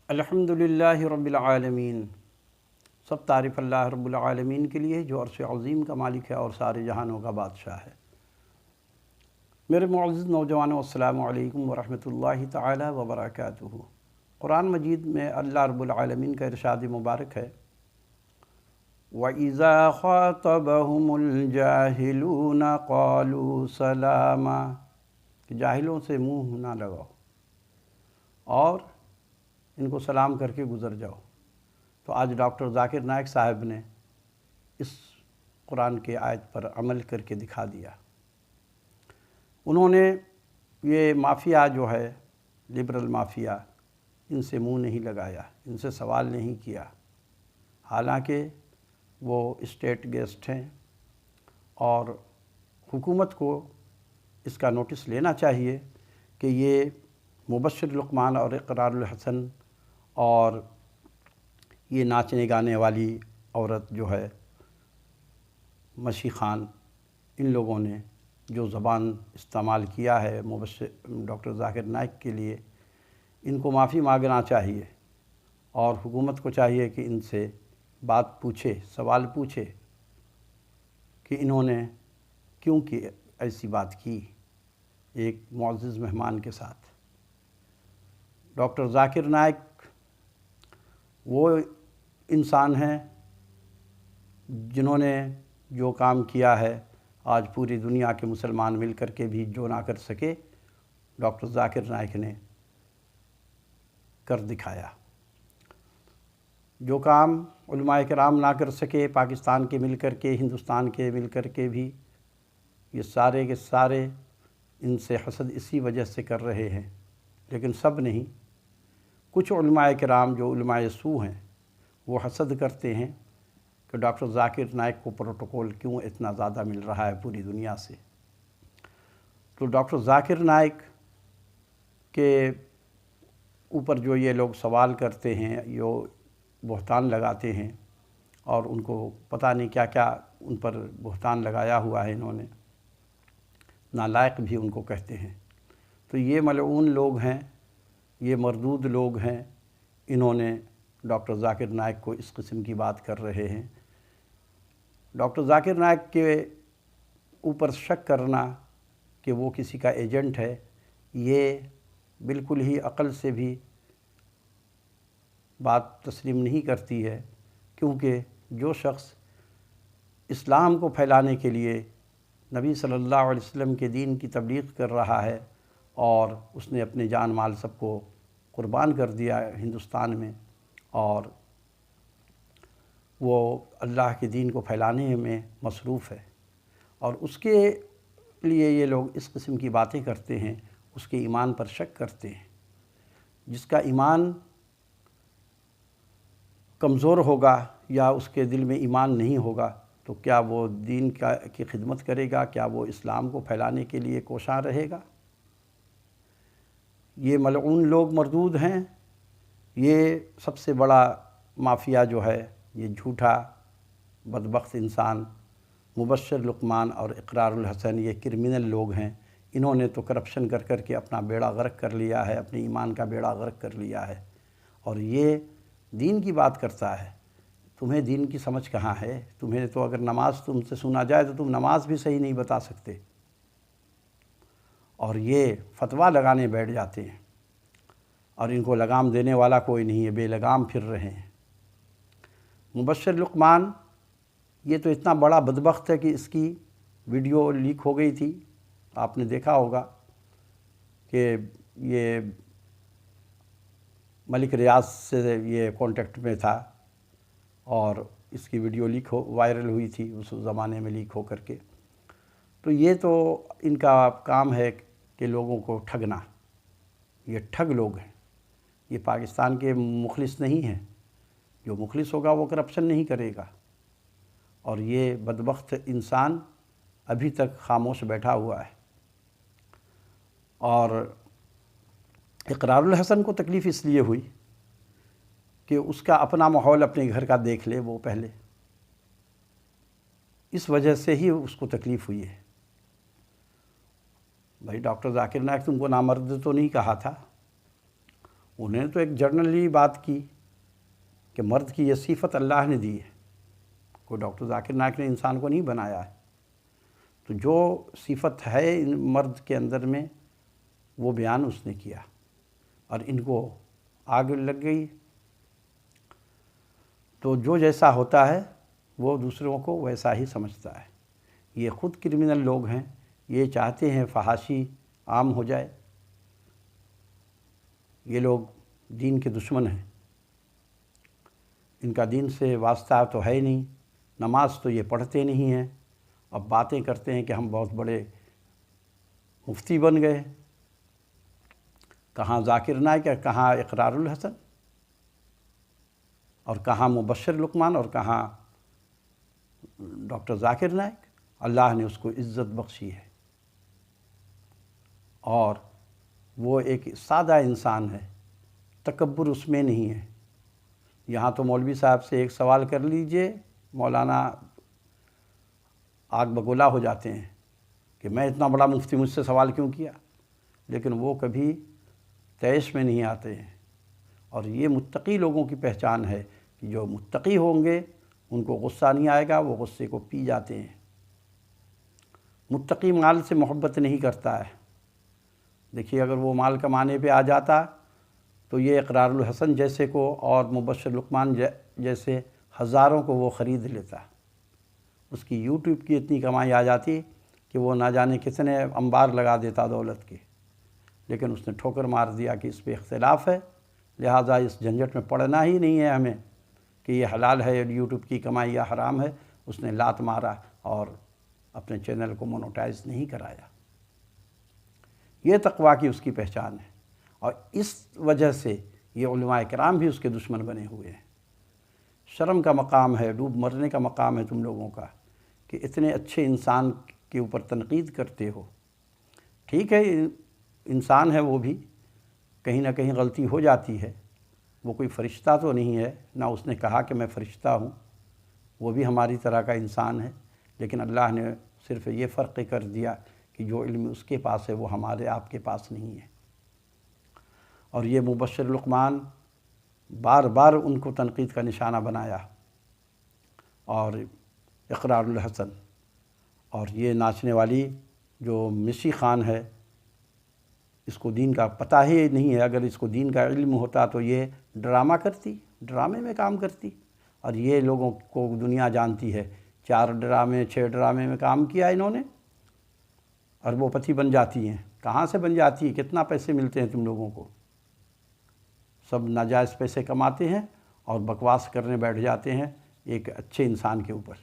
الحمدللہ رب العالمین، سب تعریف اللہ رب العالمین کے لیے جو عرش عظیم کا مالک ہے اور سارے جہانوں کا بادشاہ ہے۔ میرے معزز نوجوانوں، السلام علیکم ورحمۃ اللہ تعالی وبرکاتہ۔ قرآن مجید میں اللہ رب العالمین کا ارشاد مبارک ہے، وَإِذَا خَاطَبَهُمُ الْجَاهِلُونَ قَالُوا سَلَامًا، کہ جاہلوں سے منہ نہ لگاؤ اور ان کو سلام کر کے گزر جاؤ۔ تو آج ڈاکٹر ذاکر نائک صاحب نے اس قرآن کی آیت پر عمل کر کے دکھا دیا۔ انہوں نے یہ مافیا جو ہے، لبرل مافیا، ان سے منہ نہیں لگایا، ان سے سوال نہیں کیا، حالانکہ وہ اسٹیٹ گیسٹ ہیں اور حکومت کو اس کا نوٹس لینا چاہیے کہ یہ مبشر لقمان اور اقرار الحسن اور یہ ناچنے گانے والی عورت جو ہے مشی خان، ان لوگوں نے جو زبان استعمال کیا ہے ڈاکٹر ذاکر نائک کے لیے، ان کو معافی مانگنا چاہیے اور حکومت کو چاہیے کہ ان سے بات پوچھے، سوال پوچھے کہ انہوں نے کیوں کی ایسی بات کی ایک معزز مہمان کے ساتھ۔ ڈاکٹر ذاکر نائک وہ انسان ہیں جنہوں نے جو کام کیا ہے، آج پوری دنیا کے مسلمان مل کر کے بھی جو نہ کر سکے، ڈاکٹر ذاکر نائک نے کر دکھایا۔ جو کام علماء کرام نہ کر سکے، پاکستان کے مل کر کے، ہندوستان کے مل کر کے بھی، یہ سارے کے سارے ان سے حسد اسی وجہ سے کر رہے ہیں۔ لیکن سب نہیں، کچھ علماء کرام جو علماء سو ہیں وہ حسد کرتے ہیں کہ ڈاکٹر ذاکر نائک کو پروٹوکول کیوں اتنا زیادہ مل رہا ہے پوری دنیا سے۔ تو ڈاکٹر ذاکر نائک کے اوپر جو یہ لوگ سوال کرتے ہیں، جو بہتان لگاتے ہیں، اور ان کو پتہ نہیں کیا کیا ان پر بہتان لگایا ہوا ہے انہوں نے، نالائق بھی ان کو کہتے ہیں، تو یہ ملعون لوگ ہیں، یہ مردود لوگ ہیں، انہوں نے ڈاکٹر ذاکر نائک کو اس قسم کی بات کر رہے ہیں۔ ڈاکٹر ذاکر نائک کے اوپر شک کرنا کہ وہ کسی کا ایجنٹ ہے، یہ بالکل ہی عقل سے بھی بات تسلیم نہیں کرتی ہے، کیونکہ جو شخص اسلام کو پھیلانے کے لیے نبی صلی اللہ علیہ وسلم کے دین کی تبلیغ کر رہا ہے اور اس نے اپنے جان مال سب کو قربان کر دیا ہندوستان میں، اور وہ اللہ کے دین کو پھیلانے میں مصروف ہے، اور اس کے لیے یہ لوگ اس قسم کی باتیں کرتے ہیں، اس کے ایمان پر شک کرتے ہیں۔ جس کا ایمان کمزور ہوگا یا اس کے دل میں ایمان نہیں ہوگا تو کیا وہ دین کی خدمت کرے گا؟ کیا وہ اسلام کو پھیلانے کے لیے کوشاں رہے گا؟ یہ ملعون لوگ مردود ہیں۔ یہ سب سے بڑا مافیا جو ہے، یہ جھوٹا بدبخت انسان مبشر لقمان اور اقرار الحسن، یہ کرمنل لوگ ہیں۔ انہوں نے تو کرپشن کر کر کے اپنا بیڑا غرق کر لیا ہے، اپنے ایمان کا بیڑا غرق کر لیا ہے، اور یہ دین کی بات کرتا ہے۔ تمہیں دین کی سمجھ کہاں ہے؟ تمہیں تو اگر نماز تم سے سنا جائے تو تم نماز بھی صحیح نہیں بتا سکتے، اور یہ فتویٰ لگانے بیٹھ جاتے ہیں، اور ان کو لگام دینے والا کوئی نہیں ہے، بے لگام پھر رہے ہیں۔ مبشر لقمان یہ تو اتنا بڑا بدبخت ہے کہ اس کی ویڈیو لیک ہو گئی تھی، آپ نے دیکھا ہوگا کہ یہ ملک ریاض سے یہ کانٹیکٹ میں تھا، اور اس کی ویڈیو وائرل ہوئی تھی اس زمانے میں لیک ہو کر کے۔ تو یہ تو ان کا کام ہے کہ لوگوں کو ٹھگنا، یہ ٹھگ لوگ ہیں، یہ پاکستان کے مخلص نہیں ہیں۔ جو مخلص ہوگا وہ کرپشن نہیں کرے گا، اور یہ بدبخت انسان ابھی تک خاموش بیٹھا ہوا ہے۔ اور اقرار الحسن کو تکلیف اس لیے ہوئی کہ اس کا اپنا ماحول اپنے گھر کا دیکھ لے وہ پہلے، اس وجہ سے ہی اس کو تکلیف ہوئی ہے۔ بھائی ڈاکٹر ذاکر نائک تم کو نامرد تو نہیں کہا تھا، انہیں تو ایک جرنلی بات کی کہ مرد کی یہ صفت اللہ نے دی ہے، کوئی ڈاکٹر ذاکر نائک نے انسان کو نہیں بنایا ہے، تو جو صفت ہے مرد کے اندر میں وہ بیان اس نے کیا، اور ان کو آگ لگ گئی۔ تو جو جیسا ہوتا ہے وہ دوسروں کو ویسا ہی سمجھتا ہے۔ یہ خود کرمنل لوگ ہیں، یہ چاہتے ہیں فحاشی عام ہو جائے۔ یہ لوگ دین کے دشمن ہیں، ان کا دین سے واسطہ تو ہے نہیں، نماز تو یہ پڑھتے نہیں ہیں، اب باتیں کرتے ہیں کہ ہم بہت بڑے مفتی بن گئے، کہاں ذاکر نائک، کہاں اقرار الحسن، اور کہاں مبشر لقمان، اور کہاں ڈاکٹر ذاکر نائک۔ اللہ نے اس کو عزت بخشی ہے، اور وہ ایک سادہ انسان ہے، تکبر اس میں نہیں ہے۔ یہاں تو مولوی صاحب سے ایک سوال کر لیجئے، مولانا آگ بگولا ہو جاتے ہیں کہ میں اتنا بڑا مفتی، مجھ سے سوال کیوں کیا، لیکن وہ کبھی طیش میں نہیں آتے ہیں۔ اور یہ متقی لوگوں کی پہچان ہے کہ جو متقی ہوں گے ان کو غصہ نہیں آئے گا، وہ غصے کو پی جاتے ہیں۔ متقی مال سے محبت نہیں کرتا ہے۔ دیکھیے اگر وہ مال کمانے پہ آ جاتا تو یہ اقرار الحسن جیسے کو اور مبشر لقمان جیسے ہزاروں کو وہ خرید لیتا۔ اس کی یوٹیوب کی اتنی کمائی آ جاتی کہ وہ نہ جانے کتنے انبار لگا دیتا دولت کے، لیکن اس نے ٹھوکر مار دیا کہ اس پہ اختلاف ہے، لہٰذا اس جھنجٹ میں پڑنا ہی نہیں ہے ہمیں کہ یہ حلال ہے یوٹیوب کی کمائی یا حرام ہے۔ اس نے لات مارا اور اپنے چینل کو مونوٹائز نہیں کرایا۔ یہ تقویٰ کی اس کی پہچان ہے، اور اس وجہ سے یہ علماء کرام بھی اس کے دشمن بنے ہوئے ہیں۔ شرم کا مقام ہے، ڈوب مرنے کا مقام ہے تم لوگوں کا کہ اتنے اچھے انسان کے اوپر تنقید کرتے ہو۔ ٹھیک ہے، انسان ہے، وہ بھی کہیں نہ کہیں غلطی ہو جاتی ہے، وہ کوئی فرشتہ تو نہیں ہے، نہ اس نے کہا کہ میں فرشتہ ہوں، وہ بھی ہماری طرح کا انسان ہے، لیکن اللہ نے صرف یہ فرق کر دیا کہ جو علم اس کے پاس ہے وہ ہمارے آپ کے پاس نہیں ہے۔ اور یہ مبشر لقمان بار بار ان کو تنقید کا نشانہ بنایا، اور اقرار الحسن، اور یہ ناچنے والی جو مشی خان ہے، اس کو دین کا پتہ ہی نہیں ہے۔ اگر اس کو دین کا علم ہوتا تو یہ ڈرامہ کرتی، ڈرامے میں کام کرتی، اور یہ لوگوں کو دنیا جانتی ہے، 4 ڈرامے 6 ڈرامے میں کام کیا انہوں نے، اربوں پتی بن جاتی ہیں۔ کہاں سے بن جاتی ہے؟ کتنا پیسے ملتے ہیں تم لوگوں کو؟ سب ناجائز پیسے کماتے ہیں اور بکواس کرنے بیٹھ جاتے ہیں ایک اچھے انسان کے اوپر۔